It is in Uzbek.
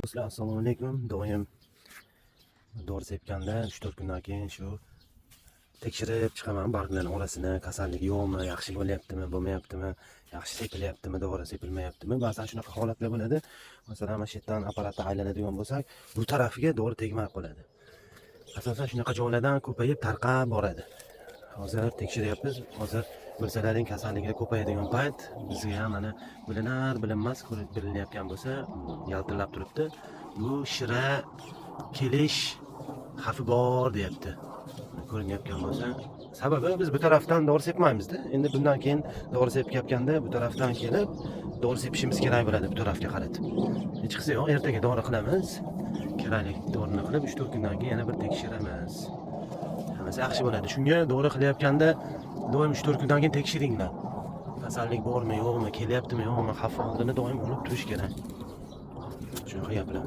Do'stlar, assalomu alaykum. Doim dori sepganda 3-4 kundan keyin shu tekshirib chiqaman barglarning orasini, kasallik yo'qmi, yaxshi bo'lyaptimi, bo'lmayaptimi, yaxshi sepilyaptimi, dori sepilmayaptimi. Ba'zan shunaqa holatlar bo'ladi. Masalan, mana shu yerdan apparatni aylanadigan bo'lsak, bu tarafiga dori tegmay qoladi. Asosan shunaqa joylardan ko'payib tarqab boradi. Hozir tekshiryapmiz. Hozir bo'lsalarning kasalligi ko'payadigan payt bizga ham mana bilinar bilinmas ko'rib bilinyapgan bo'lsa, yaltirab turibdi. Bu shira kelish xavfi bor deyapti. Ko'rinyapgan bo'lsa, sababi biz bu tarafdan dori sepmaymiz-da. Endi bundan keyin dori sepayotganda bu tarafdan kelib dori sepishimiz kerak bo'ladi bu tarafga qaratib. Hech qisi yo'q, ertaga dori qilamiz. Kerakli dorini qilib 3-4 kundan keyin yana bir tekshiramiz. Hammasi yaxshi bo'ladi. Shunga dori qilayotganda doim 3-4 kundan keyin tekshiringlar. Kasallik bormi, yo'qmi, kelyaptimi, yo'qmi, xavf oldini doim olib turish kerak. Shunaqa gaplar.